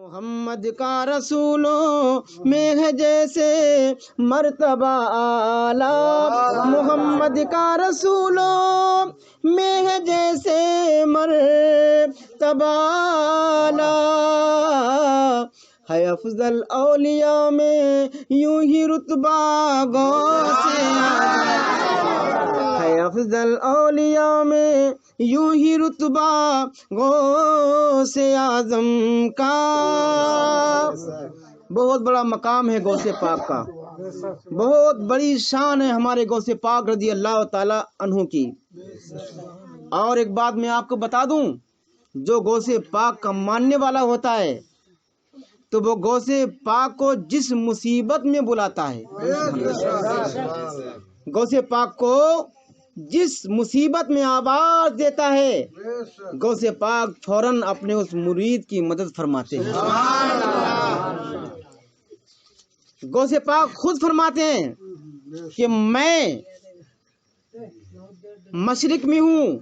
محمد کا رسولوں میں ہے جیسے مرتبہ اعلیٰ، محمد کا رسولوں میں ہے جیسے مرتبہ اعلیٰ، ہے افضل اولیاء میں یوں ہی رتبہ غوث ہے افضل اولیاء میں یوں ہی رتبہ غوث اعظم کا۔ بہت بڑا مقام ہے غوث پاک کا، بہت بڑی شان ہے ہمارے غوث پاک رضی اللہ تعالی عنہ کی۔ اور ایک بات میں آپ کو بتا دوں، جو غوث پاک کا ماننے والا ہوتا ہے تو وہ غوث پاک کو جس مصیبت میں بلاتا ہے، غوث پاک کو جس مصیبت میں آواز دیتا ہے، غوث پاک فوراً اپنے اس مرید کی مدد فرماتے ہیں۔ غوث پاک خود فرماتے ہیں کہ میں مشرق میں ہوں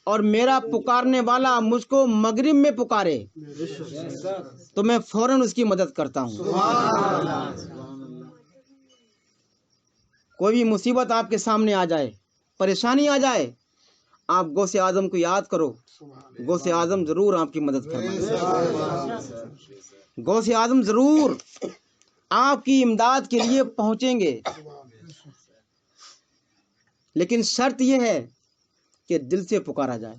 اور میرا پکارنے والا مجھ کو مغرب میں پکارے تو میں فوراً اس کی مدد کرتا ہوں۔ کوئی بھی مصیبت آپ کے سامنے آ جائے، پریشانی آ جائے، آپ غوث اعظم کو یاد کرو، غوث اعظم ضرور آپ کی مدد فرمائے گا، غوث اعظم ضرور آپ کی امداد کے لیے پہنچیں گے، لیکن شرط یہ ہے کہ دل سے پکارا جائے،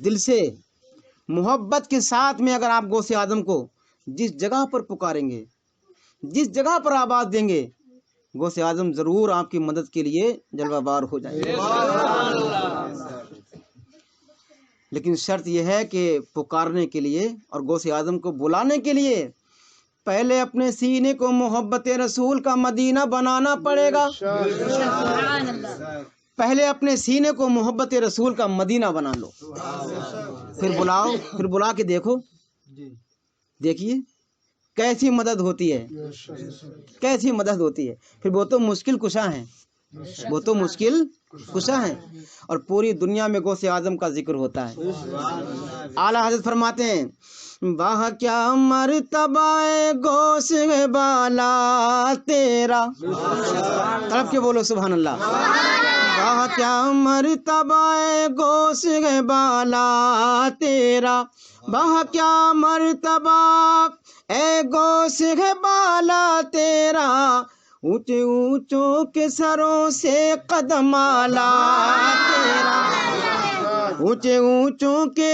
دل سے محبت کے ساتھ میں۔ اگر آپ غوث اعظم کو جس جگہ پر پکاریں گے، جس جگہ پر آواز دیں گے، غوث اعظم ضرور آپ کی مدد کے لیے جلوہ بار ہو جائے گا، لیکن شرط یہ ہے کہ پکارنے کے لیے اور غوث اعظم کو بلانے کے لیے پہلے اپنے سینے کو محبت رسول کا مدینہ بنانا پڑے گا۔ پہلے اپنے سینے کو محبت رسول کا مدینہ بنا لو، پھر بلاؤ، پھر بلا کے دیکھو، دیکھیے کیسی مدد ہوتی ہے، کیسی مدد ہوتی ہے۔ پھر وہ تو مشکل کشا ہیں، وہ تو مشکل کشا ہیں، اور پوری دنیا میں غوث اعظم کا ذکر ہوتا ہے۔ اعلیٰ حضرت فرماتے ہیں، واہ کیا مرتبہ غوث بالا تیرا، تڑپ کے بولو سبحان اللہ۔ واہ کیا مرتبہ غوث بالا تیرا، واہ کیا مرتبہ اے غوث بالا تیرا، اونچے اونچوں کے سروں سے قدم اعلیٰ تیرا، اونچے اونچوں کے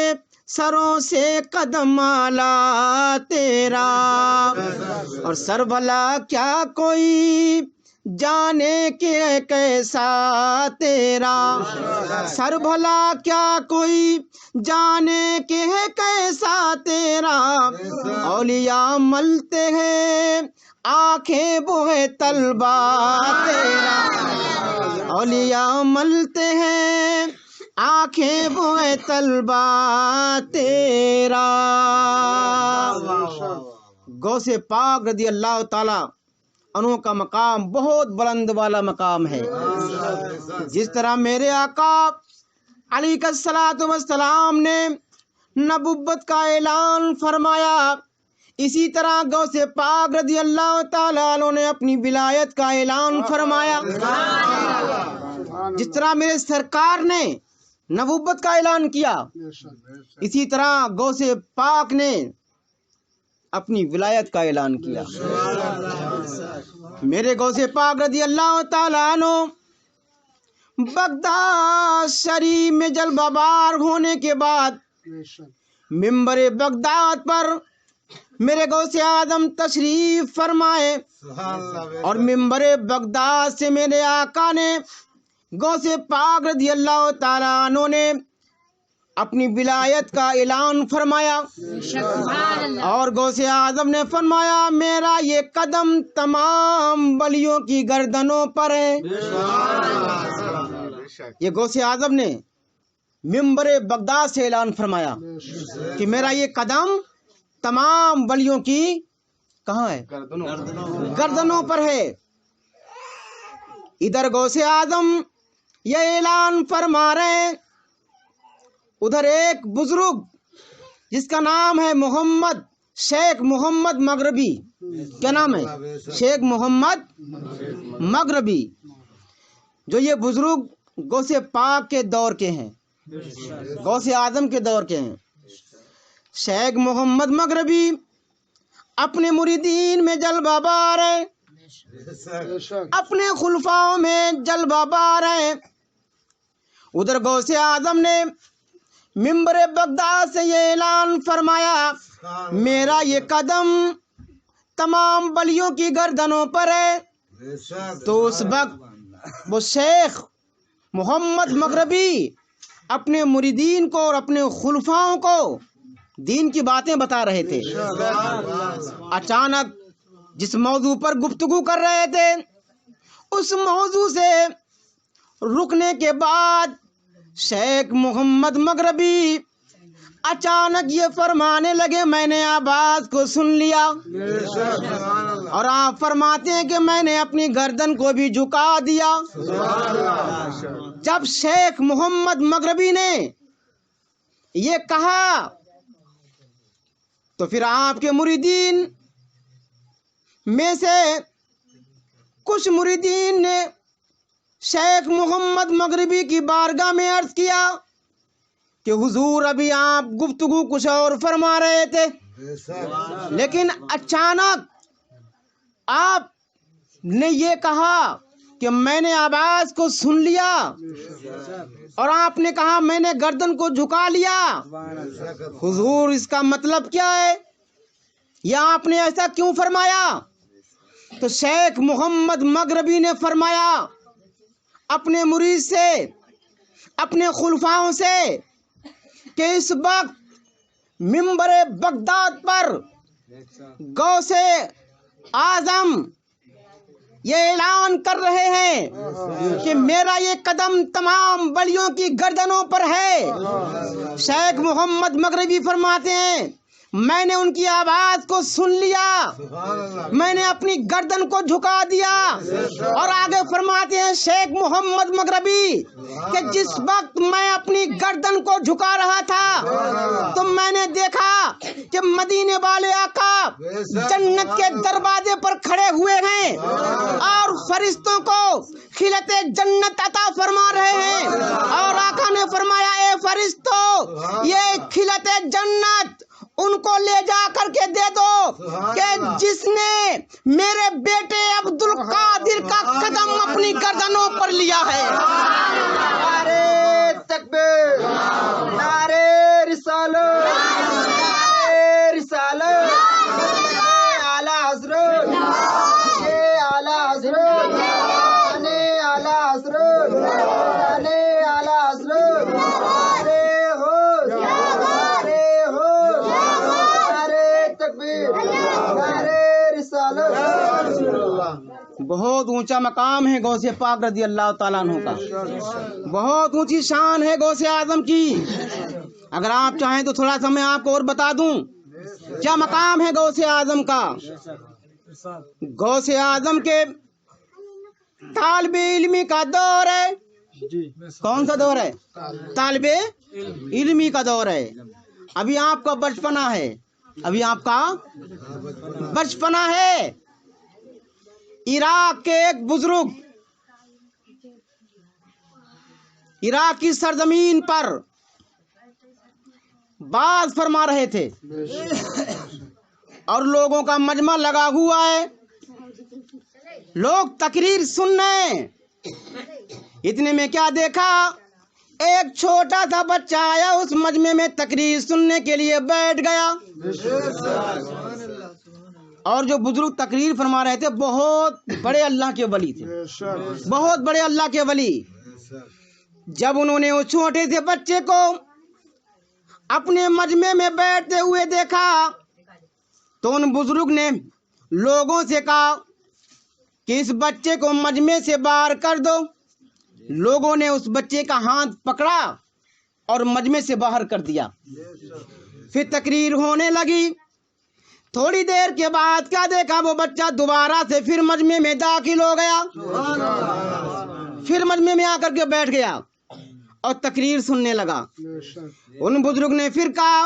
سروں سے قدم اعلیٰ تیرا، اور سر بھلا کیا کوئی جانے کہ کیسا تیرا، سر بھلا کیا کوئی جانے کہ کیسا تیرا، اولیاء ملتے ہیں آنکھیں بوئے طلبہ تیرا، اولیاء ملتے ہیں آنکھیں بوئے طلبہ تیرا۔ غوث پاک رضی اللہ تعالی عنہ کا مقام بہت بلند والا مقام ہے۔ جس طرح میرے آقا علیہ الصلوۃ والسلام نے نبوت کا اعلان فرمایا، اسی طرح غوث پاک رضی اللہ تعالیٰ عنہ نے اپنی ولایت کا اعلان فرمایا۔ جس طرح میرے سرکار نے نبوت کا اعلان کیا، اسی طرح غوث پاک نے اپنی ولایت کا اعلان کیا۔ میرے غوث پاک رضی اللہ تعالیٰ عنہ بغداد شریف میں جلوہ بار ہونے کے بعد منبر بغداد پر میرے غوث اعظم تشریف فرمائے، اور منبر بغداد سے میرے آقا نے غوث پاک رضی اللہ تعالیٰ عنہ نے اپنی ولایت کا اعلان فرمایا، اور غوث اعظم نے فرمایا میرا یہ قدم تمام ولیوں کی گردنوں پر ہے۔ یہ غوث اعظم نے منبر بغداد سے اعلان فرمایا کہ میرا یہ قدم تمام ولیوں کی کہاں ہے؟ گردنوں پر ہے۔ ادھر غوث اعظم یہ اعلان فرما رہے ہیں، ادھر ایک بزرگ جس کا نام ہے محمد شیخ محمد مغربی. کیا نام ہے؟ شیخ محمد مغربی، جو یہ بزرگ غوث پاک کے دور کے ہیں، غوث اعظم کے دور کے ہیں. شیخ محمد مغربی اپنے مریدین میں جلوہ بار ہے، اپنے خلفاؤں میں جلوہ بار ہے. ادھر غوث اعظم نے منبر بغداد سے یہ اعلان فرمایا، میرا یہ قدم تمام ولیوں کی گردنوں پر ہے. تو اس وقت وہ شیخ محمد مغربی اپنے مریدین کو اور اپنے خلفاؤں کو دین کی باتیں بتا رہے تھے. اچانک جس موضوع پر گفتگو کر رہے تھے اس موضوع سے رکنے کے بعد شیخ محمد مغربی اچانک یہ فرمانے لگے، میں نے آواز کو سن لیا. اور آپ فرماتے ہیں کہ میں نے اپنی گردن کو بھی جھکا دیا. جب شیخ محمد مغربی نے یہ کہا تو پھر آپ کے مریدین میں سے کچھ مریدین نے شیخ محمد مغربی کی بارگاہ میں عرض کیا کہ حضور ابھی آپ گفتگو کچھ اور فرما رہے تھے، لیکن اچانک آپ نے یہ کہا کہ میں نے آواز کو سن لیا، اور آپ نے کہا میں نے گردن کو جھکا لیا. حضور اس کا مطلب کیا ہے، یا آپ نے ایسا کیوں فرمایا؟ تو شیخ محمد مغربی نے فرمایا اپنے مرید سے، اپنے خلفاؤں سے، کہ اس وقت منبر بغداد پر غوث اعظم یہ اعلان کر رہے ہیں کہ میرا یہ قدم تمام ولیوں کی گردنوں پر ہے. شیخ محمد مغربی فرماتے ہیں میں نے ان کی آواز کو سن لیا، میں نے اپنی گردن کو جھکا دیا. اور آگے فرماتے ہیں شیخ محمد مغربی کہ جس وقت میں اپنی گردن کو جھکا رہا تھا تو میں نے دیکھا کہ مدینے والے آقا جنت کے دروازے پر کھڑے ہوئے ہیں اور فرشتوں کو خلعت جنت عطا فرما رہے ہیں. اور آقا نے فرمایا اے فرشتوں، یہ خلعت جنت ان کو لے جا کر کے دے دو کہ جس نے میرے بیٹے عبد القادر کا قدم اپنی گردنوں پر لیا ہے. نعرے تکبیر، نعرے رسالت، نعرے رسالت. اعلی حضرت، اعلی حضرت، اعلی حضرت، اعلی حضرت. بہت اونچا مقام ہے غوث پاک رضی اللہ تعالیٰ عنہ کا، بہت اونچی شان ہے غوث اعظم کی. اگر آپ چاہیں تو تھوڑا سا میں آپ کو اور بتا دوں کیا مقام ہے غوث اعظم کا. غوث اعظم کے طالب علمی کا دور ہے. کون سا دور ہے؟ طالب علمی کا دور ہے. ابھی آپ کا بچپنا ہے، ابھی آپ کا بچپنا ہے. عراق کے ایک بزرگ عراق کی سرزمین پر باز فرما رہے تھے اور لوگوں کا مجمع لگا ہوا ہے، لوگ تقریر سن رہے ہیں. اتنے میں کیا دیکھا، ایک چھوٹا سا بچہ آیا اس مجمع میں تقریر سننے کے لیے بیٹھ گیا. اور جو بزرگ تقریر فرما رہے تھے بہت بڑے اللہ کے ولی تھے، بہت بڑے اللہ کے ولی. جب انہوں نے اس چھوٹے سے بچے کو اپنے مجمع میں بیٹھتے ہوئے دیکھا تو ان بزرگ نے لوگوں سے کہا کہ اس بچے کو مجمع سے باہر کر دو. لوگوں نے اس بچے کا ہاتھ پکڑا اور مجمع سے باہر کر دیا. پھر تقریر ہونے لگی. تھوڑی دیر کے بعد کیا دیکھا، وہ بچہ دوبارہ سے پھر مجمع میں داخل ہو گیا، پھر مجمع میں آ کر کے بیٹھ گیا اور تقریر سننے لگا. ان بزرگ نے پھر کہا